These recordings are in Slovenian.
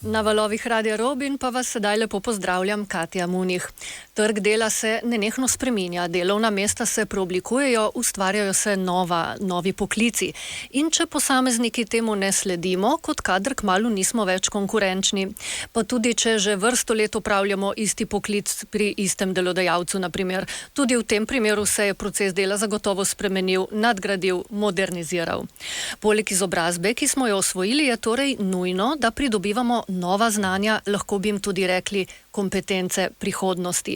Na valovih Radia Robin pa vas sedaj lepo pozdravljam, Katja Munih. Trg dela se nenehno spreminja, delovna mesta se preoblikujejo, ustvarjajo se novi poklici. In če posamezniki temu ne sledimo, kot kadar kmalu nismo več konkurenčni. Pa tudi, če že vrsto let opravljamo isti poklic pri istem delodajalcu, naprimer. Tudi v tem primeru se je proces dela zagotovo spremenil, nadgradil, moderniziral. Poleg izobrazbe, ki smo jo osvojili, je torej nujno, da pridobivamo nova znanja, lahko bi jim tudi rekli kompetence prihodnosti.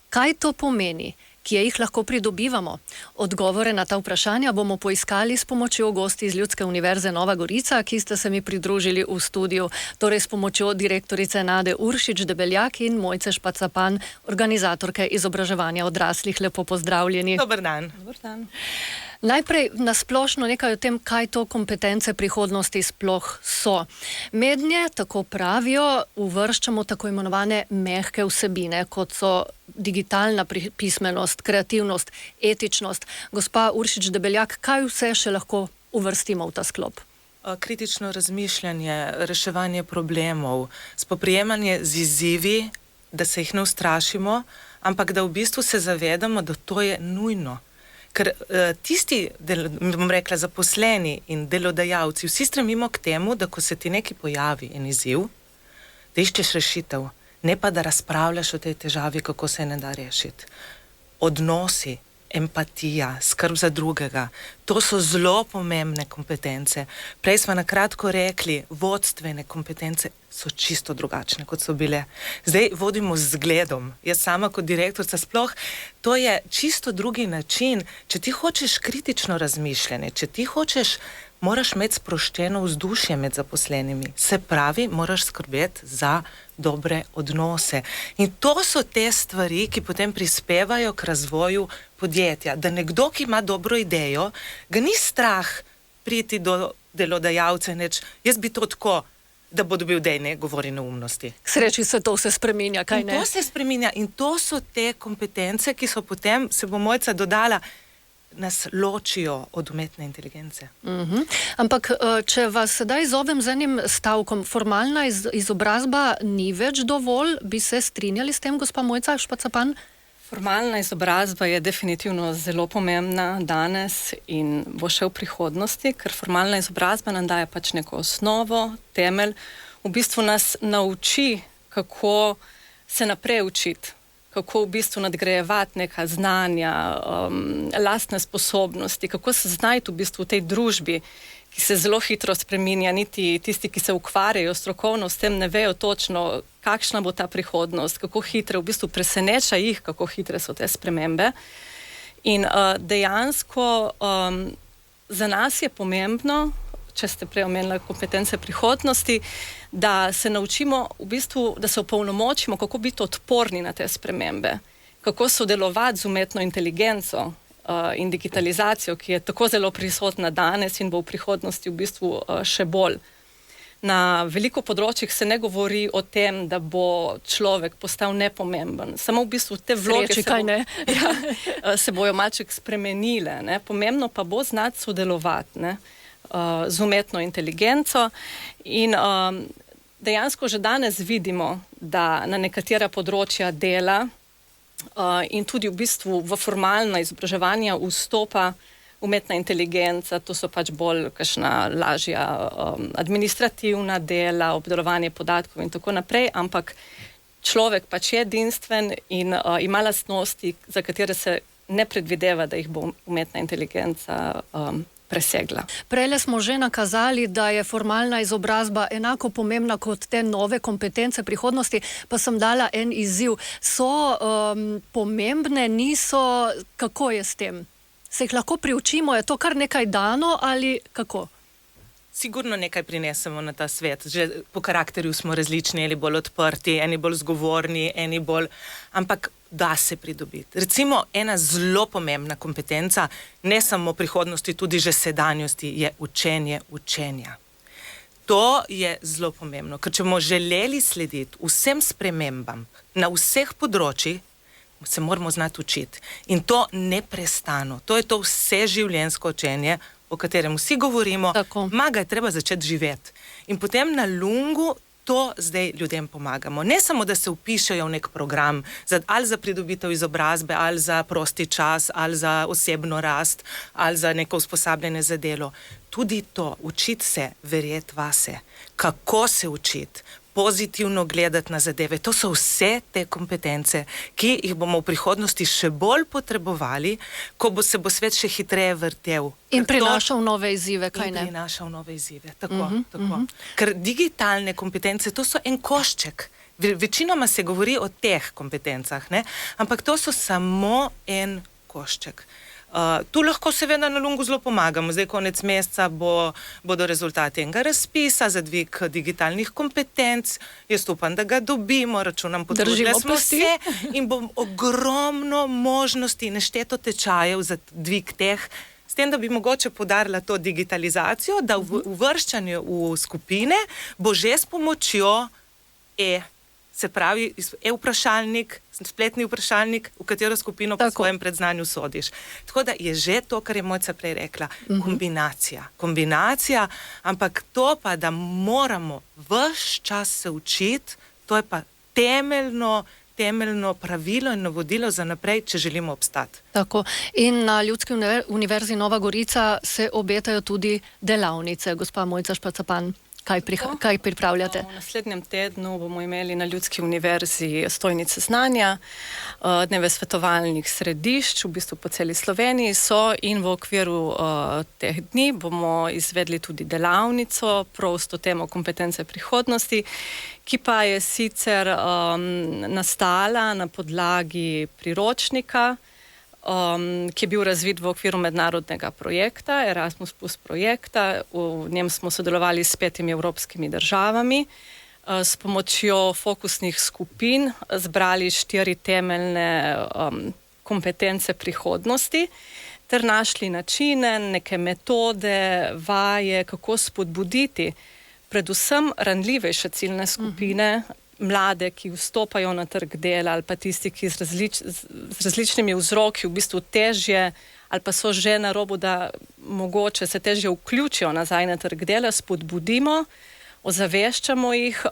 Kaj to pomeni? Kje jih lahko pridobivamo? Odgovore na ta vprašanja bomo poiskali s pomočjo gosti iz Ljudske univerze Nova Gorica, ki ste se mi pridružili v studiu, torej s pomočjo direktorice Nade Uršič-Debeljak in Mojce Špacapan, organizatorke izobraževanja odraslih. Lepo pozdravljeni. Dober dan. Dober dan. Najprej nasplošno nekaj o tem, kaj to kompetence prihodnosti sploh so. Mednje, tako pravijo, uvrščamo tako imenovane mehke vsebine, kot so digitalna pismenost, kreativnost, etičnost. Gospa Uršič-Debeljak, kaj vse še lahko uvrstimo v ta sklop? Kritično razmišljanje, reševanje problemov, spoprijemanje z izzivi, da se jih ne ustrašimo, ampak da v bistvu se zavedamo, da to je nujno. Ker tisti, bom rekla, zaposleni in delodajalci, vsi stremimo k temu, da ko se ti nekaj pojavi en izziv, da iščeš rešitev, ne pa da razpravljaš o tej težavi, kako se ne da rešiti. Odnosi, empatija, skrb za drugega, to so zelo pomembne kompetence. Prej smo na kratko rekli, vodstvene kompetence so čisto drugačne, kot so bile. Zdaj vodimo z zgledom. Jaz sama kot direktorica sploh, to je čisto drugi način. Če ti hočeš kritično razmišljanje, če ti hočeš, moraš imeti sproščeno vzdušje med zaposlenimi. Se pravi, moraš skrbeti za dobre odnose. In to so te stvari, ki potem prispevajo k razvoju podjetja. Da nekdo, ki ima dobro idejo, ga ni strah priti do delodajalca in reči, jaz bi to tako, da bo dobil dej, ne govori neumnosti. K sreči se to vse spreminja, kaj ne? In to se spreminja in to so te kompetence, ki so potem, se bo Mojca dodala, nas ločijo od umetne inteligence. Ampak, če vas sedaj zovem z enim stavkom, formalna izobrazba ni več dovolj, bi se strinjali s tem, gospa Mojca Špacapan? Formalna izobrazba je definitivno zelo pomembna danes in bo še v prihodnosti, ker formalna izobrazba nam daje pač neko osnovo, temelj, v bistvu nas nauči, kako se naprej učiti, kako v bistvu nadgrajevati neka znanja, lastne sposobnosti, kako se znajti v bistvu v tej družbi, ki se zelo hitro spreminja, niti tisti, ki se ukvarjajo strokovno s tem, ne vejo točno, kakšna bo ta prihodnost, kako hitre, v bistvu preseneča jih, kako hitre so te spremembe. In dejansko za nas je pomembno, če ste prej omenili kompetence prihodnosti, da se naučimo v bistvu, da se opolnomočimo, kako biti odporni na te spremembe, kako sodelovati z umetno inteligenco in digitalizacijo, ki je tako zelo prisotna danes in bo v prihodnosti v bistvu še bolj. Na veliko področjih se ne govori o tem, da bo človek postal nepomemben. Samo v bistvu te vloge se bojo malček spremenile. Ne? Pomembno pa bo znati sodelovati, ne? Z umetno inteligenco in dejansko že danes vidimo, da na nekatera področja dela in tudi v bistvu v formalna izobraževanja vstopa umetna inteligenca, to so pač bolj kakšna lažja administrativna dela, obdelovanje podatkov in tako naprej, ampak človek pač je edinstven in ima lastnosti, za katere se ne predvideva, da jih bo umetna inteligenca presegla. Prejle smo že nakazali, da je formalna izobrazba enako pomembna kot te nove kompetence prihodnosti, pa sem dala en izziv. So pomembne, niso, kako je s tem? Se jih lahko priučimo, je to kar nekaj dano ali kako? Sigurno nekaj prinesemo na ta svet. Že po karakterju smo različni, eni bolj odprti, eni bolj zgovorni, eni bolj... Ampak da se pridobiti. Recimo, ena zelo pomembna kompetenca, ne samo prihodnosti, tudi že sedanjosti, je učenje učenja. To je zelo pomembno, ker če bomo želeli slediti vsem spremembam na vseh področjih, se moramo znati učiti. In to neprestano. To je to vseživljenjsko učenje, o katerem vsi govorimo, maga je treba začeti živeti. In potem na lungu to zdaj ljudem pomagamo. Ne samo, da se vpišejo v nek program, ali za pridobitev izobrazbe, ali za prosti čas, ali za osebno rast, ali za neko usposabljanje za delo. Tudi to, učiti se, verjeti vase, kako se učiti, pozitivno gledati na zadeve. To so vse te kompetence, ki jih bomo v prihodnosti še bolj potrebovali, ko se bo svet še hitreje vrtel. In prinašal nove izzive, kaj ne? In prinašal nove izzive, tako. Ker digitalne kompetence, to so en košček. Večinoma se govori o teh kompetencah, ne? Ampak to so samo en košček. Tu lahko seveda na Lungu zelo pomagamo. Zdaj konec meseca bodo rezultati enega razpisa za dvig digitalnih kompetenc. Jaz upam, da ga dobimo, računam, potrudili smo se in bom ogromno možnosti, nešteto tečajev za dvig teh, s tem, da bi mogoče poudarila to digitalizacijo, da v uvrščanju v skupine bo že s pomočjo se pravi e-vprašalnik, spletni vprašalnik, v katero skupino po svojem predznanju sodiš. Tako da je že to, kar je Mojca prej rekla, kombinacija, ampak to pa, da moramo ves čas se učiti, to je pa temeljno pravilo in navodilo za naprej, če želimo obstati. Tako. In na Ljudski univerzi Nova Gorica se obetajo tudi delavnice. Gospa Mojca Špacapan, kaj pripravljate? V naslednjem tednu bomo imeli na Ljudski univerzi stojnice znanja, dneve svetovalnih središč, v bistvu po celi Sloveniji so, in v okviru teh dni bomo izvedli tudi delavnico prav s to temo kompetence prihodnosti, ki pa je sicer nastala na podlagi priročnika, ki je bil razvit v okviru mednarodnega projekta, Erasmus Plus projekta. V njem smo sodelovali s 5 evropskimi državami, s pomočjo fokusnih skupin zbrali 4 temeljne kompetence prihodnosti ter našli načine, neke metode, vaje, kako spodbuditi predvsem ranljivejše ciljne skupine, mlade, ki vstopajo na trg dela, ali pa tisti, ki z različnimi vzroki v bistvu težje ali pa so že na robu, da mogoče se težje vključijo nazaj na trg dela, spodbudimo, ozaveščamo jih,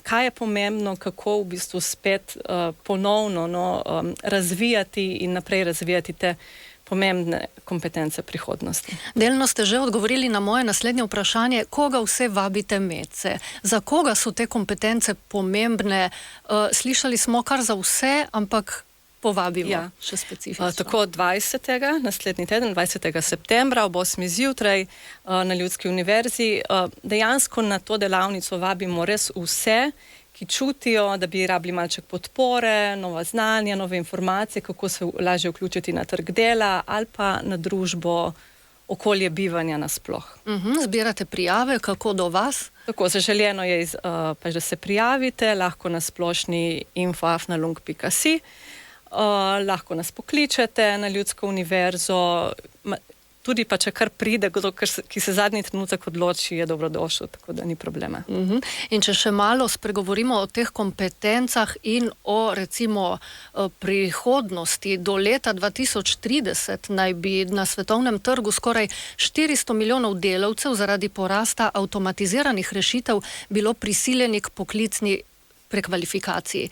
kaj je pomembno, kako v bistvu spet ponovno razvijati in naprej razvijati te pomembne kompetence prihodnosti. Delno ste že odgovorili na moje naslednje vprašanje, koga vse vabite medse? Za koga so te kompetence pomembne? Slišali smo kar za vse, ampak povabimo še specifično. Tako 20. naslednji teden, 20. septembra ob 8. zjutraj na Ljudski univerzi. Dejansko na to delavnico vabimo res vse, ki čutijo, da bi rabili malček podpore, nova znanja, nove informacije, kako se lažje vključiti na trg dela ali pa na družbo, okolje bivanja nasploh. Zbirate prijave, kako do vas? Tako, zaželjeno je, da se prijavite, lahko na splošni info@lung.si, lahko nas pokličete na Ljudsko univerzo, tudi pa če kar pride, ki se zadnji trenutek odloči, je dobrodošel, tako da ni problema. In če še malo spregovorimo o teh kompetencah in o recimo prihodnosti, do leta 2030 naj bi na svetovnem trgu skoraj 400 milijonov delavcev zaradi porasta avtomatiziranih rešitev bilo prisiljeni k poklicni prekvalifikaciji.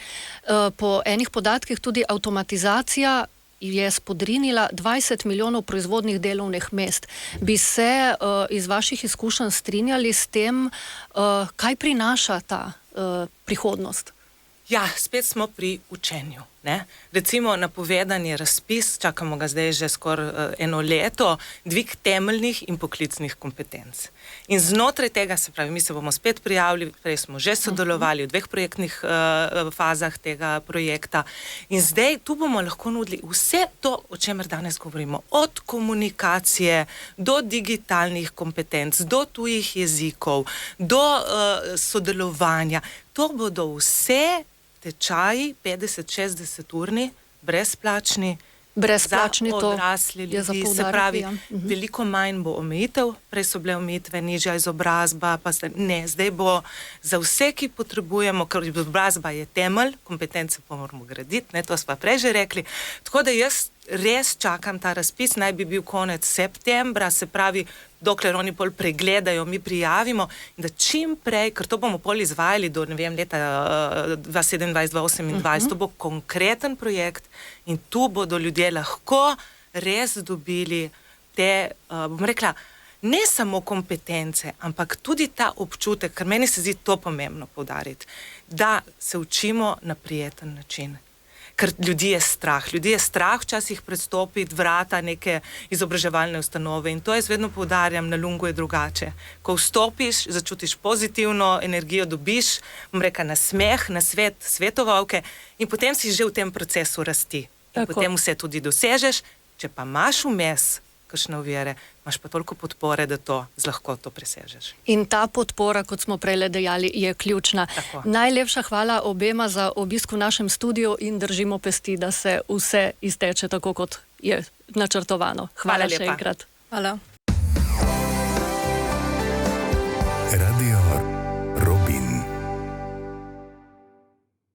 Po enih podatkih tudi avtomatizacija je spodrinila 20 milijonov proizvodnih delovnih mest. Bi se iz vaših izkušenj strinjali s tem, kaj prinaša ta prihodnost? Ja, spet smo pri učenju. Ne? Recimo napovedan je razpis, čakamo ga zdaj že skoraj 1 leto, dvig temeljnih in poklicnih kompetenc. In znotraj tega, se pravi, mi se bomo spet prijavili, prej smo že sodelovali v 2 projektnih fazah tega projekta in zdaj tu bomo lahko nudili vse to, o čemer danes govorimo, od komunikacije do digitalnih kompetenc, do tujih jezikov, do sodelovanja. To bodo vse tečaji 50-60 urni, brezplačni za odrasle ljudi, se pravi, veliko manj bo omejitev, prej so bile omejitve, nižja izobrazba, pa zdaj bo za vse, ki potrebujemo, ker izobrazba je temelj, kompetence pa moramo graditi, to smo prej že rekli, tako da jaz res čakam ta razpis, naj bi bil konec septembra, se pravi, dokler oni pol pregledajo, mi prijavimo, da čim prej, ker to bomo pol izvajali do, ne vem, leta 2027-2028, to bo konkreten projekt in tu bodo ljudje lahko res dobili te, bom rekla, ne samo kompetence, ampak tudi ta občutek, ker meni se zdi to pomembno poudariti, da se učimo na prijeten način. Ker ljudi je strah včasih predstopiti vrata neke izobraževalne ustanove in to jaz vedno poudarjam, na Lungu je drugače. Ko vstopiš, začutiš pozitivno energijo, dobiš, bom rekla, nasmeh, nasvet, svetovalke in potem si že v tem procesu rasti. In potem vse tudi dosežeš, če pa imaš vmes kakšne ovire, imaš pa toliko podpore, da to z lahkoto presežeš. In ta podpora, kot smo prej dejali, je ključna. Tako. Najlepša hvala obema za obisk v našem studiu in držimo pesti, da se vse izteče tako, kot je načrtovano. Hvala še enkrat. Hvala. Radio Robin.